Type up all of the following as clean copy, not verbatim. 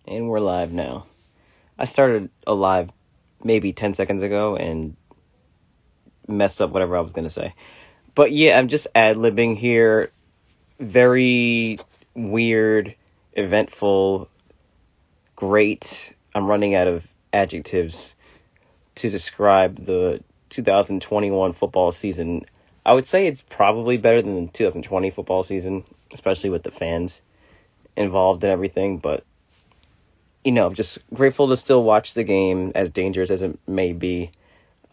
And we're live now. I started a live maybe 10 seconds ago and messed up whatever I was going to say. But yeah, I'm just ad-libbing here. Very weird, eventful, great. I'm running out of adjectives to describe the 2021 football season. I would say it's probably better than the 2020 football season, especially with the fans involved and everything. But I'm just grateful to still watch the game, as dangerous as it may be.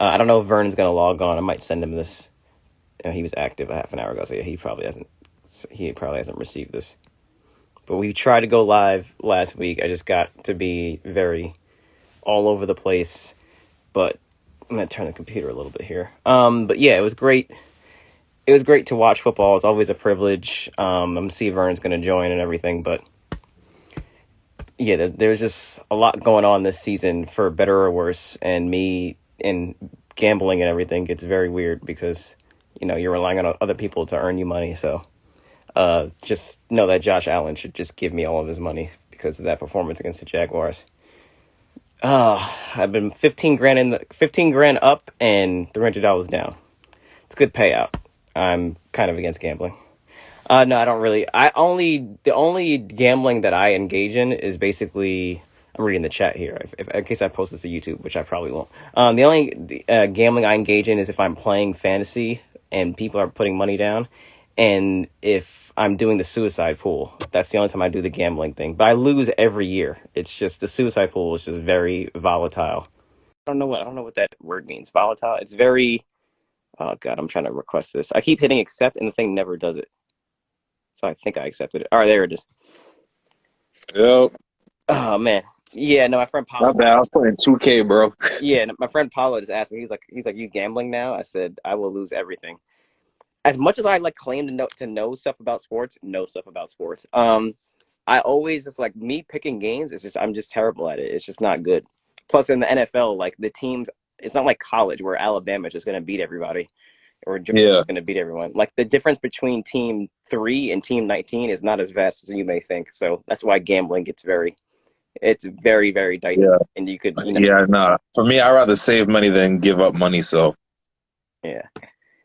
I don't know if Vernon's gonna log on. I might send him this. He was active a half an hour ago, so yeah, he probably hasn't. He probably hasn't received this. But we tried to go live last week. I just got to be very all over the place. But I'm gonna turn the computer a little bit here. But yeah, it was great. It was great to watch football. It's always a privilege. I'm gonna see if Vernon's gonna join and everything, but yeah, there's just a lot going on this season, for better or worse, and me and gambling and everything gets very weird because you're relying on other people to earn you money. So just know that Josh Allen should just give me all of his money because of that performance against the Jaguars. I've been 15 grand up and $300 down. It's a good payout. I'm kind of against gambling. No, I don't really. The only gambling that I engage in is basically. I'm reading the chat here. If in case I post this to YouTube, which I probably won't. The only gambling I engage in is if I'm playing fantasy and people are putting money down, and if I'm doing the suicide pool. That's the only time I do the gambling thing. But I lose every year. It's just the suicide pool is just very volatile. I don't know what that word means. Volatile. It's very. Oh God, I'm trying to request this. I keep hitting accept, and the thing never does it. So I think I accepted it. All right, there it is. Yep. Oh man, yeah. No, my friend My Paulo. bad. I was playing 2K, bro. Yeah, no, my friend Paulo just asked me. He's like, you gambling now? I said, I will lose everything. As much as I like claim to know stuff about sports, know stuff about sports. I always just like me picking games. It's just I'm just terrible at it. It's just not good. Plus, in the NFL, like the teams, it's not like college where Alabama is just going to beat everybody or Georgia Yeah. is going to beat everyone. Like the difference between team 3 and team 19 is not as vast as you may think. So that's why gambling gets it's very, very dicey. Yeah. And you could, Yeah. Nah. For me, I'd rather save money than give up money. So yeah.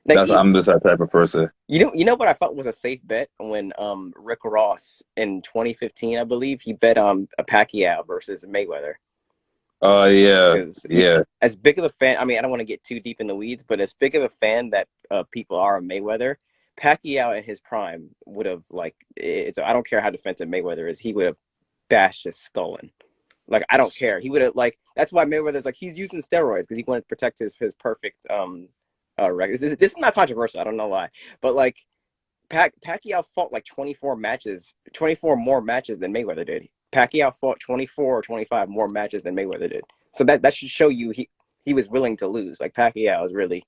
Like I'm just that type of person. you know what I thought was a safe bet when Rick Ross in 2015, I believe, he bet a Pacquiao versus Mayweather. Oh yeah. Because Yeah. as big of a fan, I mean, I don't want to get too deep in the weeds, but as big of a fan that people are of Mayweather, Pacquiao in his prime would have like it's. I don't care how defensive Mayweather is, he would have bashed his skull in. Like I don't care. He would have like. That's why Mayweather's like he's using steroids because he wanted to protect his perfect record. This is not controversial. I don't know why, but like Pacquiao fought like 24 matches, 24 more matches than Mayweather did. Pacquiao fought 24 or 25 more matches than Mayweather did. So that should show you he was willing to lose. Like Pacquiao is really.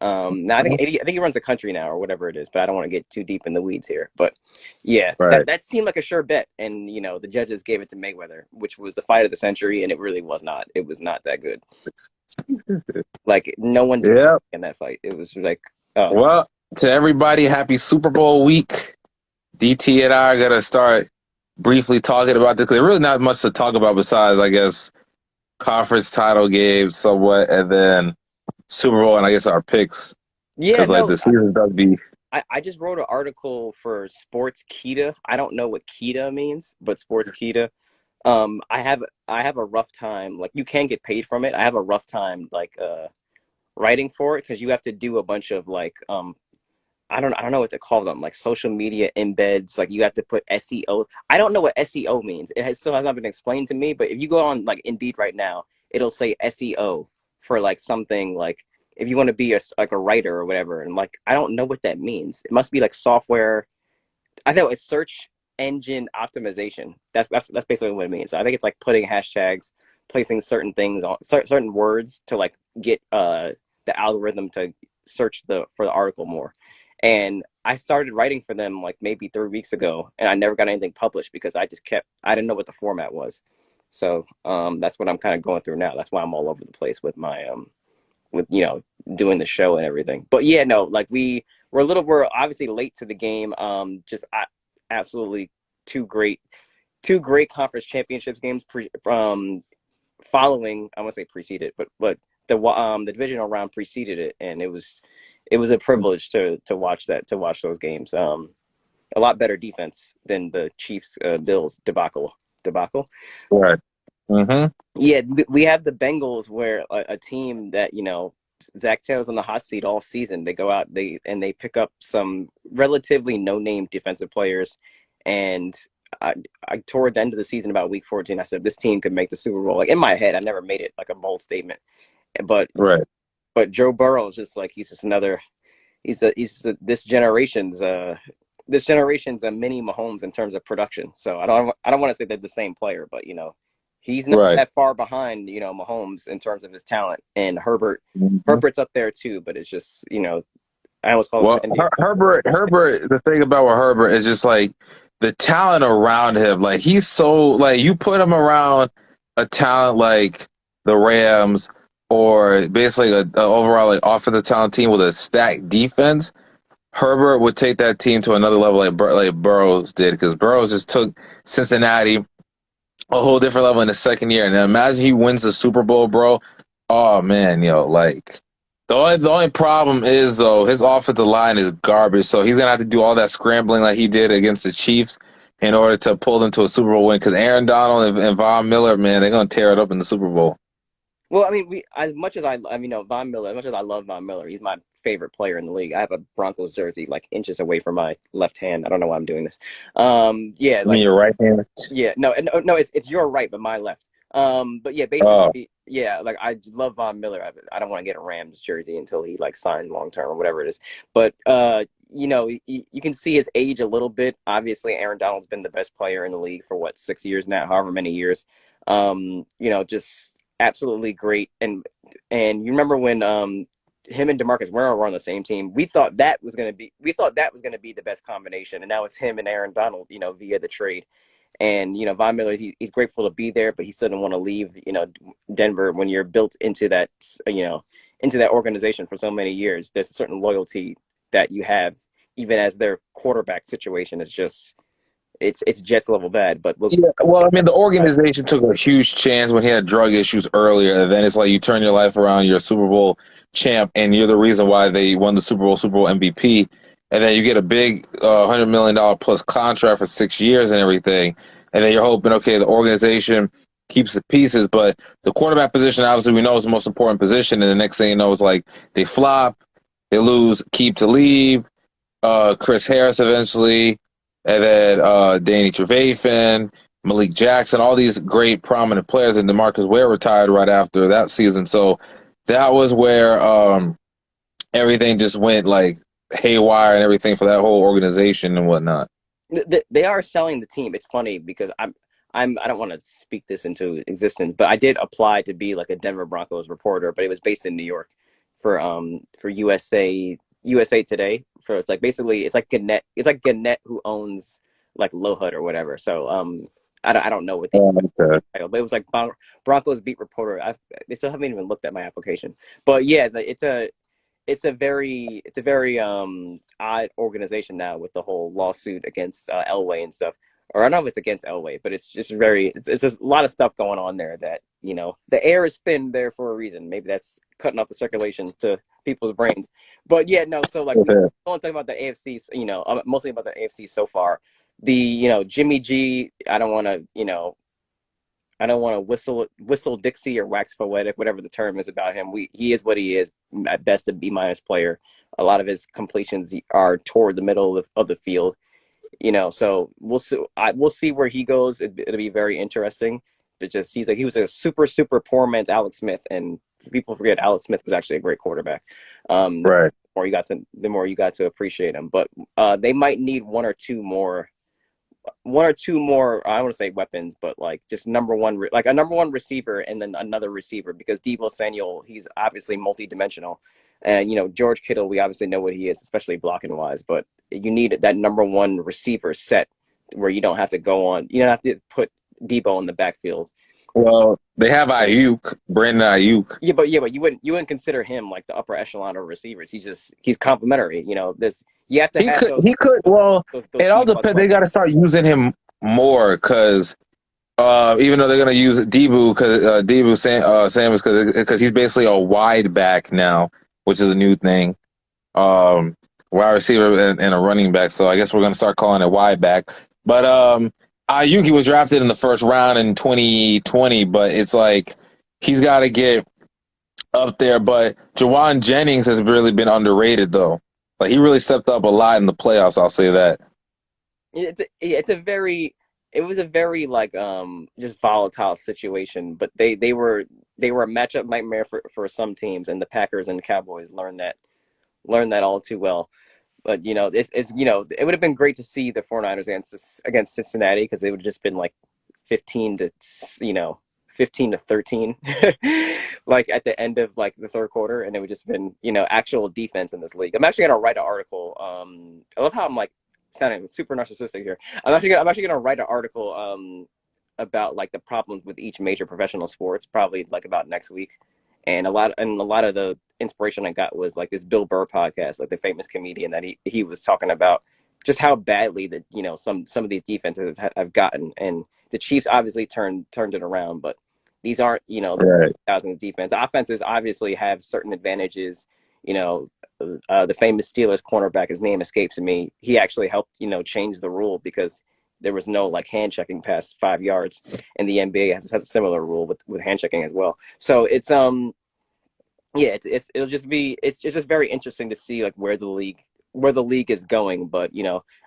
Now I think he runs a country now or whatever it is, but I don't want to get too deep in the weeds here. But yeah, that Right. that seemed like a sure bet, and the judges gave it to Mayweather, which was the fight of the century, and it really was not. It was not that good. Like no one did Yeah. in that fight. It was like, oh Well, to everybody, happy Super Bowl week. DT and I are gonna start briefly talking about this. There's really not much to talk about besides, I guess, conference title game somewhat, and then Super Bowl, and I guess our picks. yeah, Because like no. the season does be. I just wrote an article for Sports Kita. I don't know what Kita means, but Sports Kita. I have a rough time. Like you can get paid from it. I have a rough time like writing for it because you have to do a bunch of like I don't know what to call them, like social media embeds. Like you have to put SEO. I don't know what SEO means. Still has not been explained to me. But if you go on like Indeed right now, it'll say SEO for like something like if you want to be like a writer or whatever. And like I don't know what that means. It must be like software. I know it's search engine optimization. That's basically what it means. So I think it's like putting hashtags, placing certain things on certain words to like get the algorithm to search for the article more. And I started writing for them like maybe 3 weeks ago, and I never got anything published because I didn't know what the format was. So that's what I'm kind of going through now. That's why I'm all over the place with my with doing the show and everything. But yeah, no, like we're obviously late to the game. Just absolutely two great. two great conference championships games following. I want to say preceded, but the divisional round preceded it, and it was a privilege to watch those games. A lot better defense than the Chiefs Bills debacle. Right. Mm-hmm. Yeah, we have the Bengals, where a team that Zach Taylor's on the hot seat all season. They go out they pick up some relatively no name defensive players, and I toward the end of the season, about week 14, I said this team could make the Super Bowl. Like in my head, I never made it like a bold statement, but Right. Joe Burrow is just like he's just another. This generation's a mini Mahomes in terms of production. So I don't want to say they're the same player, but he's not Right. that far behind Mahomes in terms of his talent, and Mhm. Herbert's up there too. But it's just I almost call Well, him India. Herbert. The thing about with Herbert is just like the talent around him. Like he's so like you put him around a talent like the Rams or basically a overall like offensive talent team with a stacked defense. Herbert would take that team to another level like Burrows did because Burrows just took Cincinnati a whole different level in the second year. And then imagine he wins the Super Bowl, bro. Oh man, like the only problem is though his offensive line is garbage, so he's gonna have to do all that scrambling like he did against the Chiefs in order to pull them to a Super Bowl win. Because Aaron Donald and Von Miller, man, they're gonna tear it up in the Super Bowl. Well, I mean, as much as I mean, Von Miller, as much as I love Von Miller, he's my favorite player in the league. I have a Broncos jersey like inches away from my left hand. I don't know why I'm doing this. Yeah, You mean like your right hand? yeah, no, it's your right, but my left. But yeah, Oh, basically, yeah, like I love Von Miller. I don't want to get a Rams jersey until he like signed long term or whatever it is. But you can see his age a little bit. Obviously, Aaron Donald's been the best player in the league for what 6 years now, however many years. Just absolutely great. And you remember when him and DeMarcus Ware were on the same team. We thought that was gonna be the best combination, and now it's him and Aaron Donald, via the trade. And Von Miller, he's grateful to be there, but he still didn't want to leave. Denver, when you're built into that organization for so many years, there's a certain loyalty that you have, even as their quarterback situation is just it's Jets level bad. But we'll, yeah. Well, I mean, the organization took a huge chance when he had drug issues earlier. And then it's like you turn your life around, you're a Super Bowl champ, and you're the reason why they won the Super Bowl MVP. And then you get a big $100 million plus contract for 6 years and everything. And then you're hoping, okay, the organization keeps the pieces, but the quarterback position, obviously, we know is the most important position. And the next thing you know is like they flop, they lose, keep to leave. Chris Harris eventually, and then Danny Trevathan, Malik Jackson, all these great prominent players, and DeMarcus Ware retired right after that season. So that was where everything just went like haywire and everything for that whole organization and whatnot. they are selling the team. It's funny because I don't want to speak this into existence, but I did apply to be like a Denver Broncos reporter, but it was based in New York for USA Today. For it's like basically Gannett who owns like Lohud or whatever. So I don't know what the Okay. title, but it was like Broncos beat reporter. They still haven't even looked at my application, but yeah, it's a very odd organization now with the whole lawsuit against Elway and stuff. Or I don't know if it's against Elway, but it's just a lot of stuff going on there that the air is thin there for a reason. Maybe that's cutting off the circulation to people's brains. But yeah, no. So like we Okay. don't talk about the AFC, mostly about the AFC so far. The Jimmy G. I don't want to whistle Dixie or wax poetic, whatever the term is about him. He is what he is, at best a B minus player. A lot of his completions are toward the middle of the field. So we'll see where he goes. It'll be very interesting. But just he was a super super poor man's Alex Smith, and people forget Alex Smith was actually a great quarterback. The Right. more you got to appreciate him, but they might need one or two more. I don't want to say weapons, but like just like a number one receiver and then another receiver, because Deebo Samuel, he's obviously multi-dimensional. And George Kittle, we obviously know what he is, especially blocking wise, but you need that number one receiver set where you don't have to put Deebo in the backfield. Well, they have Ayuk, Brandon Ayuk. Yeah, but you wouldn't consider him like the upper echelon of receivers. He's complimentary. This you have to He have could. those He could. Well, those it those all B plus depends. They got to players. start using him more because even though they're gonna use Debo because Samuels because he's basically a wide back now, which is a new thing. Um, Wide receiver and a running back. So I guess we're gonna start calling it wide back. But Ayuki was drafted in the first round in 2020, but it's like he's got to get up there. But Jawan Jennings has really been underrated though. Like he really stepped up a lot in the playoffs. I'll say that. It's a very it was a very like just volatile situation, but they were a matchup nightmare for some teams, and the Packers and the Cowboys learned that all too well. But it's it would have been great to see the 49ers against Cincinnati because it would have just been like 15 to 13 like at the end of like the third quarter, and it would just been actual defense in this league. I'm actually gonna write an article. I love how I'm like sounding super narcissistic here. I'm actually gonna write an article about like the problems with each major professional sports, probably like about next week. And a lot of the inspiration I got was like this Bill Burr podcast, like the famous comedian that he was talking about just how badly that some of these defenses have gotten, and the Chiefs obviously turned it around, but these aren't the Right. thousands defense. The offenses obviously have certain advantages. The famous Steelers cornerback, his name escapes me. He actually helped change the rule because there was no like hand checking past 5 yards, and the NBA has a similar rule with hand checking as well. So it's yeah, it's just very interesting to see like where the league is going. But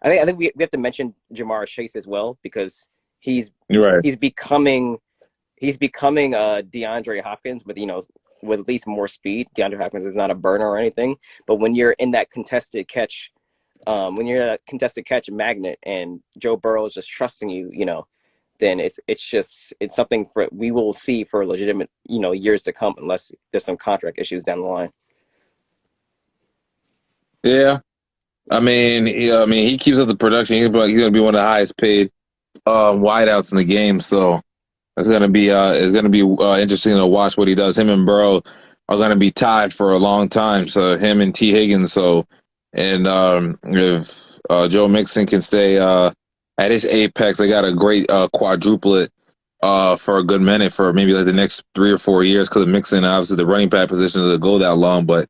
I think we have to mention Jamar Chase as well because he's You're right. he's becoming DeAndre Hopkins with at least more speed. DeAndre Hopkins is not a burner or anything, but when you're in that contested catch, when you're a contested catch magnet and Joe Burrow is just trusting you, then it's something for we will see for legitimate years to come unless there's some contract issues down the line. Yeah. I mean, he keeps up the production. He's gonna be one of the highest paid wideouts in the game. So it's gonna be interesting to watch what he does. Him and Burrow are gonna be tied for a long time. So him and T Higgins. So and if Joe Mixon can stay at his apex, they got a great quadruplet for a good minute for maybe like the next 3 or 4 years because of Mixon. Obviously, the running back position doesn't go that long, but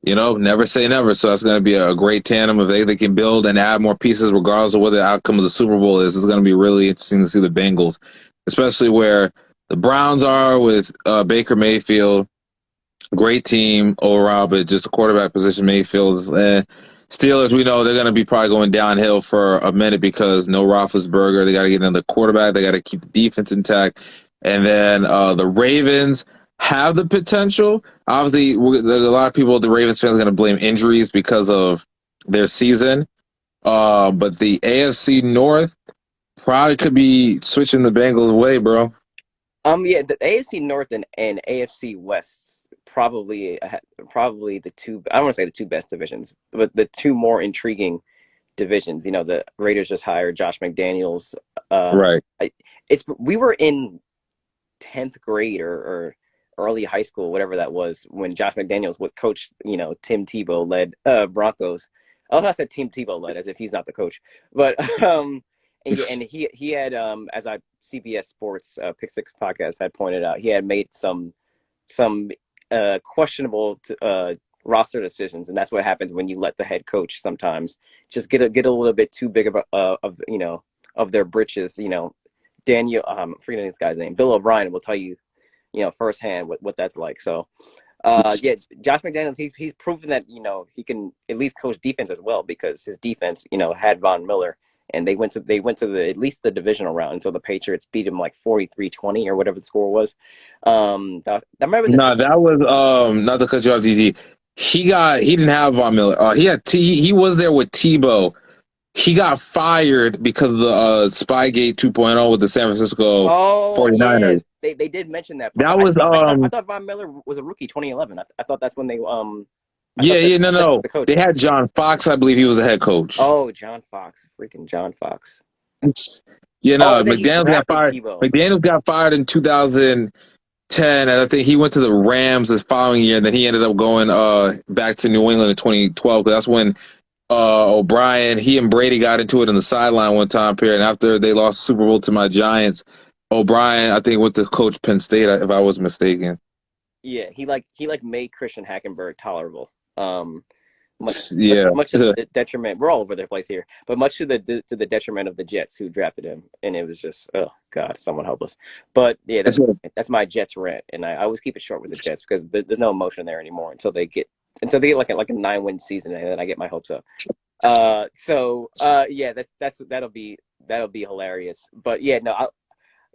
never say never. So that's going to be a great tandem if they can build and add more pieces, regardless of what the outcome of the Super Bowl is. It's going to be really interesting to see the Bengals, especially where the Browns are with Baker Mayfield. Great team overall, but just the quarterback position, Mayfield is Steelers, we know they're going to be probably going downhill for a minute because no Roethlisberger. They got to get another quarterback. They got to keep the defense intact. And then the Ravens have the potential. Obviously, there's a lot of people, the Ravens fans, are going to blame injuries because of their season. But the AFC North probably could be switching the Bengals way, bro. Yeah, the AFC North and AFC West probably the two. I don't want to say the two best divisions, but the two more intriguing divisions. The Raiders just hired Josh McDaniels. Right. We were in 10th grade or early high school, whatever that was, when Josh McDaniels would coach, Tim Tebow led Broncos. I love how I said Tim Tebow led as if he's not the coach, but and he had as I CBS Sports Pick Six podcast had pointed out, he had made some questionable roster decisions, and that's what happens when you let the head coach sometimes just get a little bit too big of their britches. Daniel, I'm forgetting this guy's name. Bill O'Brien will tell you, firsthand what that's like. So, yeah, Josh McDaniels, he's proven that he can at least coach defense as well because his defense, had Von Miller, and they went to at least the divisional round until the Patriots beat him like 43-20 or whatever the score was. That might have been No, that was not to cut you off, DG. He didn't have Von Miller. He was there with Tebow. He got fired because of the Spygate 2.0 with the San Francisco Oh yeah, 49ers. they did mention that. That was I thought Von Miller was a rookie 2011. I thought that's when they yeah, yeah, no, that's no. the coach. They had John Fox, I believe he was the head coach. Oh, John Fox, freaking John Fox. You Oh, know, and then he McDaniels got drafted fired. Tebow. McDaniels got fired in 2010, and I think he went to the Rams this following year, and then he ended up going back to New England in 2012 because that's when O'Brien. He and Brady got into it in the sideline one time period, and after they lost the Super Bowl to my Giants, O'Brien, I think, went to coach Penn State, if I was mistaken. Yeah, he made Christian Hackenberg tolerable. Yeah. Much to the detriment. We're all over the place here, but much to the detriment of the Jets who drafted him, and it was just oh god, someone help us. But yeah, that's my Jets rant, and I always keep it short with the Jets because there's no emotion there anymore until they get like a 9-win season, and then I get my hopes up. Yeah, that'll be hilarious. But yeah, no,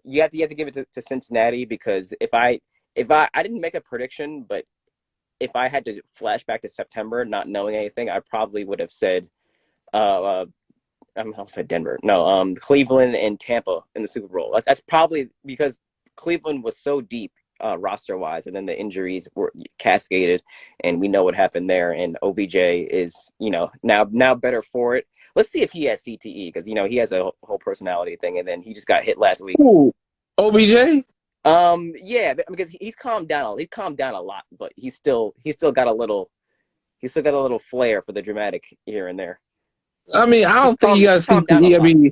you have to give it to Cincinnati because if I didn't make a prediction, but if I had to flash back to September, not knowing anything, I probably would have said, I said Denver. No, Cleveland and Tampa in the Super Bowl. That's probably because Cleveland was so deep roster wise, and then the injuries were cascaded, and we know what happened there. And OBJ is, now better for it. Let's see if he has CTE because he has a whole personality thing, and then he just got hit last week. Ooh, OBJ? Yeah, because he's calmed down. He's calmed down a lot, but he's still got a little flair for the dramatic here and there. I mean, I don't think he got CTE. I mean,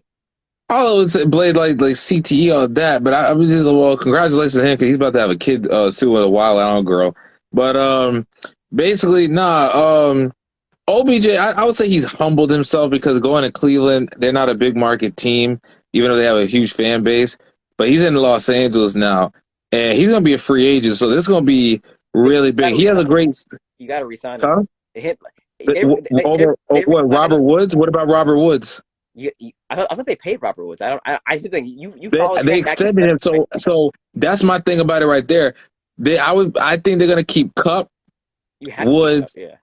all I would say, Blade, like CTE on that, but I was just well, congratulations to him because he's about to have a kid too in a while. I don't girl, but basically, nah. OBJ, I would say he's humbled himself because going to Cleveland, they're not a big market team, even though they have a huge fan base. But he's in Los Angeles now, and he's gonna be a free agent, so this is gonna be really big. He has a great. You got to resign him. Huh? Hit, What Robert Woods? What about Robert Woods? I thought they paid Robert Woods. I think you They extended him, so that's my thing about it right there. I think they're gonna keep Cup, Woods. Yeah.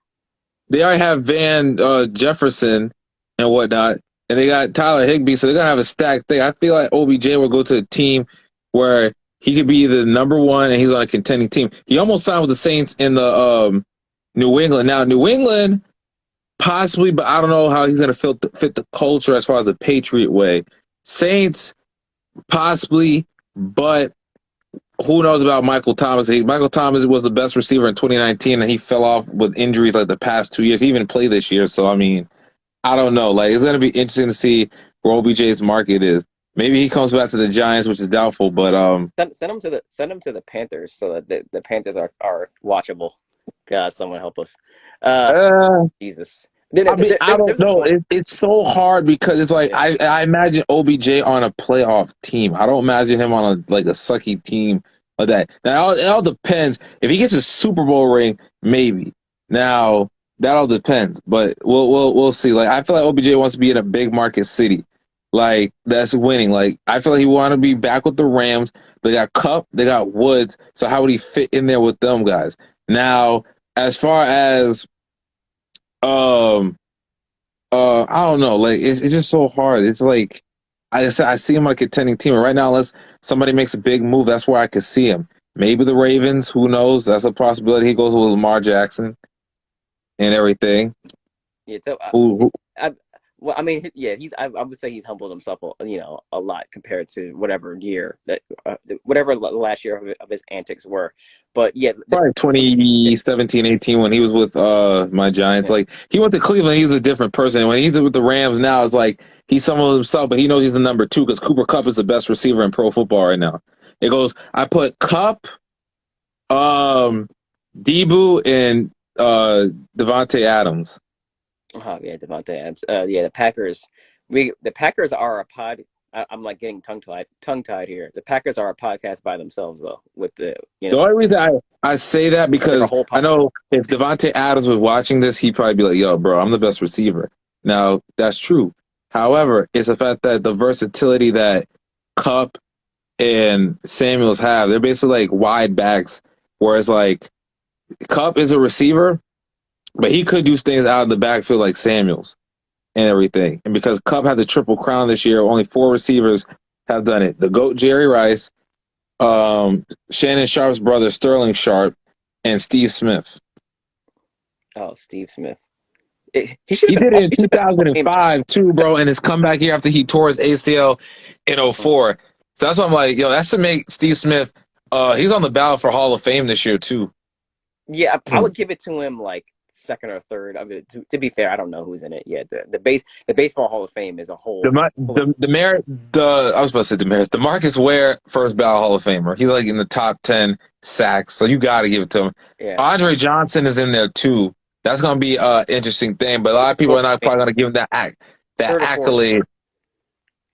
They already have Van Jefferson and whatnot, and they got Tyler Higbee, so they're gonna have a stacked thing. I feel like OBJ will go to a team where he could be the number one, and he's on a contending team. He almost signed with the Saints in the New England. Now New England possibly, but I don't know how he's gonna fit the culture as far as the Patriot way. Saints possibly, but who knows about Michael Thomas? Michael Thomas was the best receiver in 2019, and he fell off with injuries like the past 2 years. He even played this year, so I mean, I don't know. Like, it's going to be interesting to see where OBJ's market is. Maybe he comes back to the Giants, which is doubtful. But send him to the Panthers so that the Panthers are watchable. God, someone help us. Jesus. I mean, I don't know. It's so hard because it's like I imagine OBJ on a playoff team. I don't imagine him on a sucky team like that. Now it all depends. If he gets a Super Bowl ring, maybe. Now that all depends, but we'll see. Like, I feel like OBJ wants to be in a big market city, like that's winning. Like, I feel like he want to be back with the Rams. They got Cup, they got Woods. So how would he fit in there with them guys? Now, as far as I don't know. Like, it's just so hard. It's like I said, I see him on a contending team. And right now, unless somebody makes a big move, that's where I could see him. Maybe the Ravens. Who knows? That's a possibility. He goes with Lamar Jackson and everything. Yeah. So well, I mean, yeah, I would say he's humbled himself, a lot compared to whatever last year of his antics were. But yeah, probably 2017, 18 when he was with my Giants. Yeah. Like, he went to Cleveland, he was a different person. When he's with the Rams now, it's like he's humbled himself, but he knows he's the number 2 because Cooper Kupp is the best receiver in pro football right now. It goes, I put Kupp, Debo, and Devontae Adams. Yeah, Devontae Adams. Yeah, the Packers. The Packers are a pod. I'm like getting tongue tied here. The Packers are a podcast by themselves, though. With the only reason I say that because I know if Devontae Adams was watching this, he'd probably be like, "Yo, bro, I'm the best receiver." Now that's true. However, it's the fact that the versatility that Kupp and Samuels have, they're basically like wide backs. Whereas like Kupp is a receiver, but he could do things out of the backfield like Samuels and everything. And because Kupp had the triple crown this year, only 4 receivers have done it. The GOAT, Jerry Rice, Shannon Sharp's brother, Sterling Sharp, and Steve Smith. Oh, Steve Smith. He did it in 2005 too, bro, and his comeback year after he tore his ACL in 2004. So that's why I'm like, yo, that's to make Steve Smith, he's on the ballot for Hall of Fame this year too. Yeah, I would give it to him like second or third. I mean, to be fair, I don't know who's in it yet. The baseball Hall of Fame is a The whole. Ma- the Mar- the I was about to say Demaris. DeMarcus Ware, first ballot Hall of Famer. He's like in the top 10 sacks, so you got to give it to him. Yeah. Andre Johnson is in there too. That's gonna be an interesting thing, but a lot of people Well, are not I mean, probably gonna give him that third or fourth. accolade.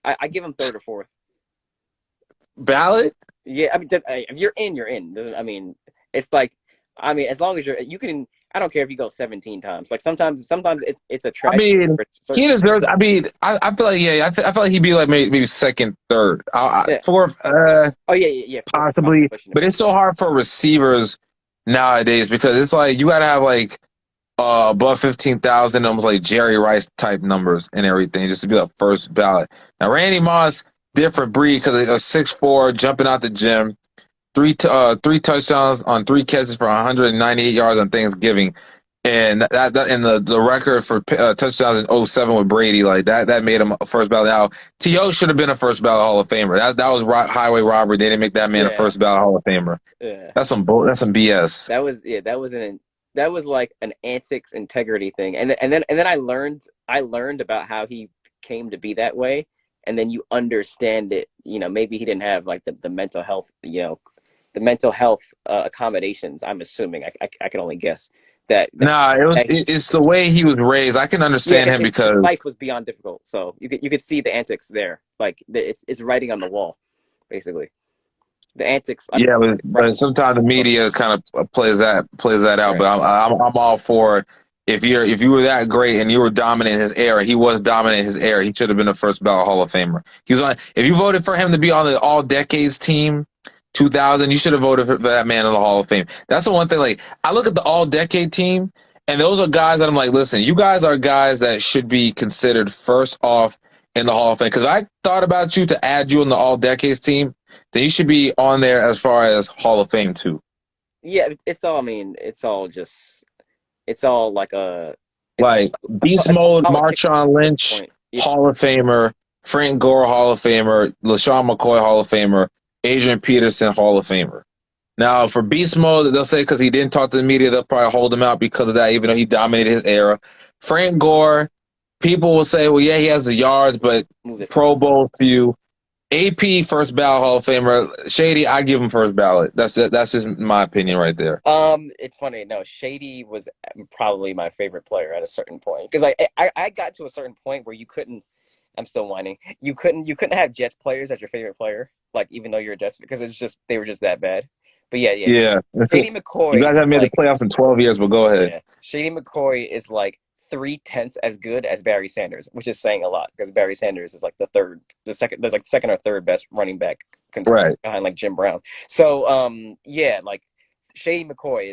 I give him third or fourth. Ballot? Yeah, I mean, if you're in, you're in. Doesn't I mean, it's like, I mean, as long as you can. I don't care if you go 17 times. Like sometimes it's a I trash. mean, Certain, he deserves. I mean, I feel like I feel like he'd be like maybe second, third, yeah. fourth, Oh yeah. Fourth. I'm possibly. pushing it. But it's so hard for receivers nowadays because it's like you got to have like above 15,000, almost like Jerry Rice type numbers and everything, just to be like first ballot. Now Randy Moss, different breed because a 6'4", jumping out the gym, three touchdowns on 3 catches for 198 yards on Thanksgiving, and that and the record for touchdowns in '07 with Brady, like that made him a first ballot. Now T.O. should have been a first ballot Hall of Famer. That was highway robbery. They didn't make that man a Yeah. first ballot Hall of Famer. Yeah. That's some BS. That was that was like an antics integrity thing. And then I learned about how he came to be that way. And then you understand it, maybe he didn't have like the mental health, the mental health accommodations. I'm assuming I can only guess Nah, that it's the way he was raised. I can yeah, understand him his because life was beyond difficult. So you could see the antics there. Like it's writing on the wall, basically. The antics. I mean, yeah, but sometimes the media kind of plays that out. right. But I'm all for if you were that great and you were dominant in his era, he was dominant in his era. He should have been a first ballot Hall of Famer. He was on. If you voted for him to be on the All Decades team, 2000, you should have voted for that man in the Hall of Fame. That's the one thing. Like I look at the All Decade team, and those are guys that I'm like, listen, you guys are guys that should be considered first off in the Hall of Fame. Because I thought about you to add you in the All Decades team, then you should be on there as far as Hall of Fame too. Yeah, it's all. I mean, it's all just. It's all like it's Like Beast Mode, politics Marshawn at this Lynch, point. Yeah, Hall of Famer, Frank Gore, Hall of Famer, LaShawn McCoy, Hall of Famer, Adrian Peterson, Hall of Famer. Now, for Beast Mode, they'll say because he didn't talk to the media, they'll probably hold him out because of that, even though he dominated his era. Frank Gore, people will say, well, yeah, he has the yards, but move this. Pro Bowl few. AP, first ballot Hall of Famer. Shady, I give him first ballot. That's it. That's just my opinion right there. It's funny. No, Shady was probably my favorite player at a certain point because I got to a certain point where you couldn't. I'm still whining. You couldn't have Jets players as your favorite player, like even though you're a Jets because it's just they were just that bad. But yeah. Yeah, that's it. Shady You McCoy guys is haven't made the like playoffs in 12 years, but go ahead. yeah, Shady McCoy is like 3/10 as good as Barry Sanders, which is saying a lot because Barry Sanders is like the second or third best running back Right. behind like Jim Brown. So yeah, like Shady McCoy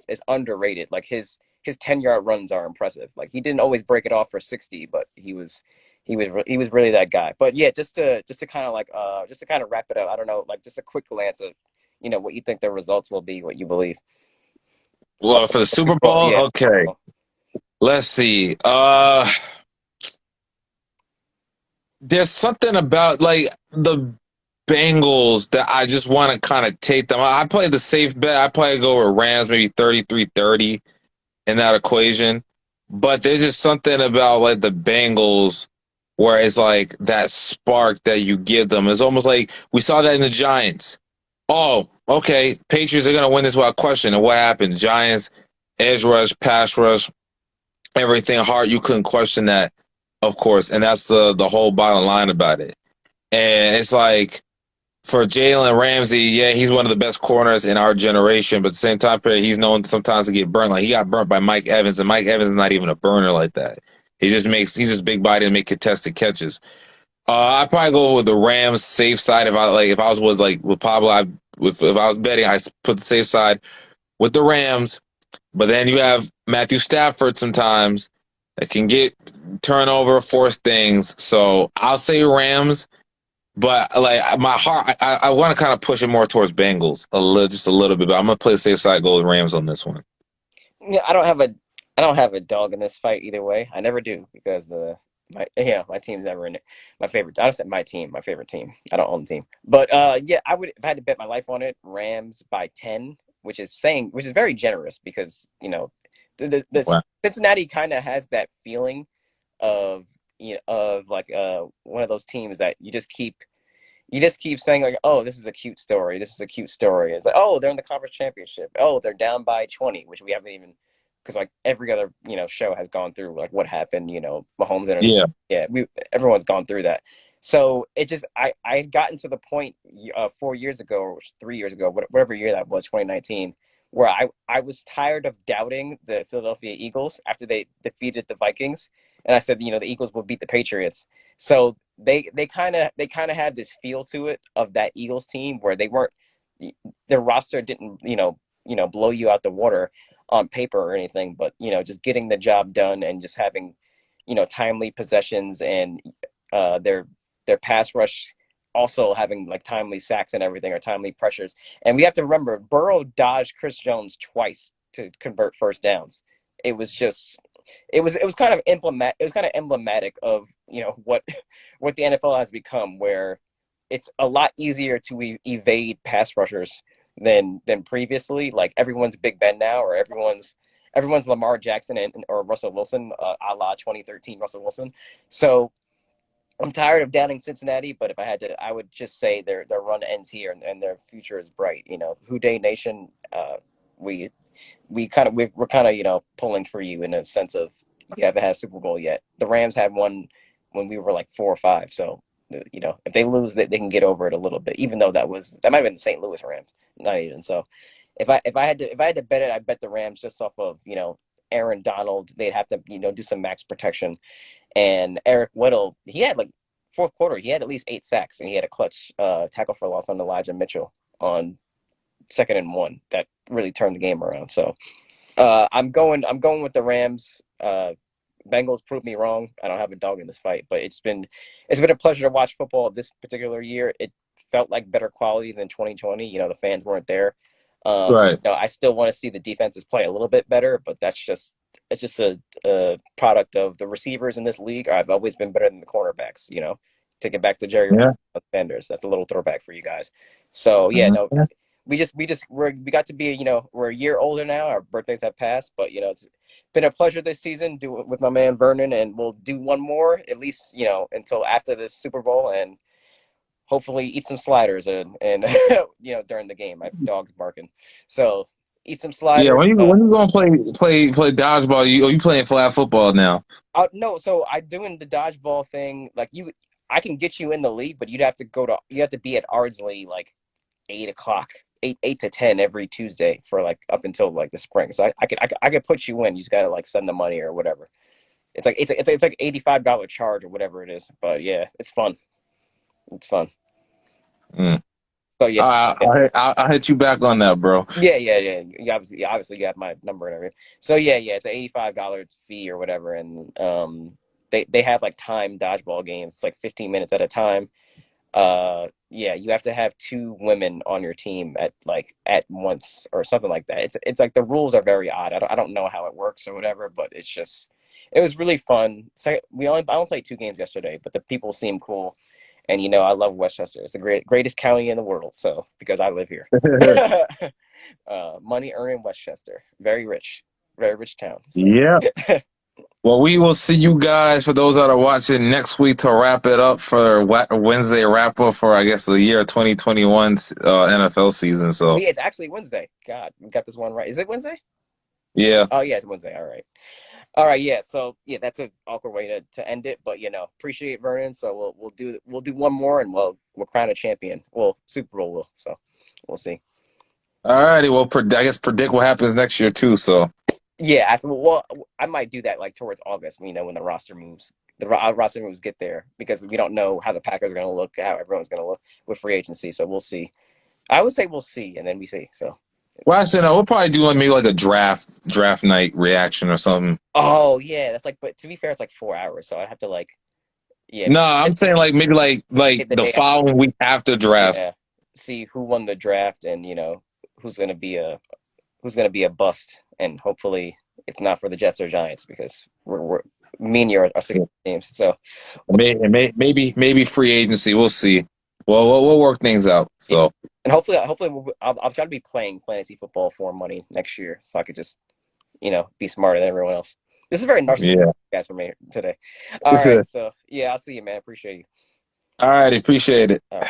is underrated. Like his 10-yard runs are impressive. Like he didn't always break it off for 60, but he was really that guy. But yeah, just to kind of like just to kind of wrap it up. I don't know, like just a quick glance of what you think the results will be, what you believe. Well, for the Super Well, Bowl, yeah. okay. Let's see. There's something about like the Bengals that I just want to kind of take them. I play the safe bet. I probably go with Rams, maybe 33-30 in that equation. But there's just something about like the Bengals where it's like that spark that you give them. It's almost like we saw that in the Giants. Oh, okay. Patriots are gonna win this without question. And what happened? Giants, edge rush, pass rush, everything hard. You couldn't question that, of course. And that's the whole bottom line about it. And it's like for Jalen Ramsey, yeah, he's one of the best corners in our generation, but at the same time period, he's known sometimes to get burnt. Like he got burnt by Mike Evans, and Mike Evans is not even a burner like that. He's just big body and make contested catches. I'd probably go with the Rams safe side if I was with Pablo, if I was betting, I put the safe side with the Rams. But then you have Matthew Stafford sometimes that can get turnover, force things. So I'll say Rams. But like my heart, I want to kind of push it more towards Bengals just a little bit. But I'm gonna play the safe side, go with Rams on this one. Yeah, I don't have a dog in this fight either way. I never do because my team's never in it. My favorite. I don't say my team, my favorite team. I don't own the team, but yeah, I would if I had to bet my life on it. Rams by 10, which is very generous because The Wow. Cincinnati kind of has that feeling of of like one of those teams that you just keep saying like, oh, this is a cute story. This is a cute story. It's like, oh, they're in the conference championship. Oh, they're down by 20, which we haven't even because like every other show has gone through like what happened. Mahomes and Yeah. yeah, we everyone's gone through that. So it just I had gotten to the point 4 years ago or 3 years ago, whatever year that was, 2019, where I was tired of doubting the Philadelphia Eagles after they defeated the Vikings, and I said the Eagles will beat the Patriots. So they kind of had this feel to it of that Eagles team where they weren't their roster didn't blow you out the water on paper or anything, but just getting the job done and just having timely possessions and their pass rush also having like timely sacks and everything or timely pressures. And we have to remember Burrow dodged Chris Jones twice to convert first downs. It was just it was kind of emblematic of what the NFL has become, where it's a lot easier to evade pass rushers than previously. Like everyone's Big Ben now, or everyone's Lamar Jackson or Russell Wilson, a la 2013 Russell Wilson. So I'm tired of doubting Cincinnati, but if I had to, I would just say their run ends here and their future is bright. Who Day Nation, we we're kind of pulling for you in a sense of you haven't had a Super Bowl yet. The Rams had one when we were like 4 or 5, so if they lose, they can get over it a little bit. Even though that might have been the St. Louis Rams, not even so. If I had to bet it, I'd bet the Rams just off of Aaron Donald. They'd have to do some max protection, and Eric Weddle, he had like fourth quarter, he had at least 8 sacks, and he had a clutch tackle for loss on Elijah Mitchell on 2nd and 1 that really turned the game around. So I'm going with the Rams. Bengals proved me wrong. I don't have a dog in this fight, but it's been a pleasure to watch football this particular year. It felt like better quality than 2020. The fans weren't there. Right. I still want to see the defenses play a little bit better, but it's just a product of the receivers in this league. I've always been better than the cornerbacks. Take it back to Jerry Yeah. Sanders. That's a little throwback for you guys. So yeah, no, Mhm. we got to be we're a year older now. Our birthdays have passed, but it's been a pleasure this season do it with my man Vernon, and we'll do one more at least until after this Super Bowl, and hopefully eat some sliders and during the game. My dog's barking, so eat some Yeah. sliders. When you gonna play dodgeball? You playing flag football now? No, so I doing the dodgeball thing. Like I can get you in the league, but you have to be at Ardsley like 8 o'clock, eight to 10 every Tuesday for like up until like the spring. So I could put you in. You just gotta like send the money or whatever. It's like $85 charge or whatever it is. But yeah, it's fun. It's fun. Mm. So yeah, yeah, I'll hit you back on that, bro. yeah. You obviously you have my number and everything. So yeah, it's an $85 fee or whatever, and they have like time dodgeball games. It's like 15 minutes at a time. Yeah, you have to have two women on your team at once or something like that. It's like the rules are very odd. I don't know how it works or whatever, but it was really fun. So I only played 2 games yesterday, but the people seem cool, and I love Westchester. It's the greatest county in the world, so because I live here. Money earned in Westchester, very rich town. So Yeah. Well, we will see you guys, for those that are watching, next week to wrap it up for Wednesday wrap up for, I guess, the year 2021 NFL season. oh So, yeah, it's actually Wednesday. God, we got this one right. Is it Wednesday? yeah. Oh yeah, it's Wednesday. All right. All right, yeah. So yeah, that's an awkward way to end it, but appreciate it, Vernon. So we'll do one more, and we'll crown a champion. Well, Super Bowl will. So we'll see. All righty. Well, I guess predict what happens next year, too. So, Yeah, I might do that like towards August. When the roster moves get there, because we don't know how the Packers are going to look, how everyone's going to look with free agency. So we'll see. I would say we'll see, and then we see. So. well, actually, no, we'll probably do maybe like a draft night reaction or something. Oh yeah, that's like. But to be fair, it's like 4 hours, so I have to like. Yeah, No, I'm saying like maybe like the the day after. following week after draft. Yeah, see who won the draft, and who's going to be a bust, and hopefully it's not for the Jets or Giants, because we're me and you are sick of teams. So Maybe free agency. We'll see. Well, we'll work things out. yeah, So, and hopefully I'll try to be playing fantasy football for money next year, so I could just be smarter than everyone else. This is very narcissistic, Yeah. guys, for me today. All right, so yeah, I'll see you, man. Appreciate you. All right, appreciate it. All right.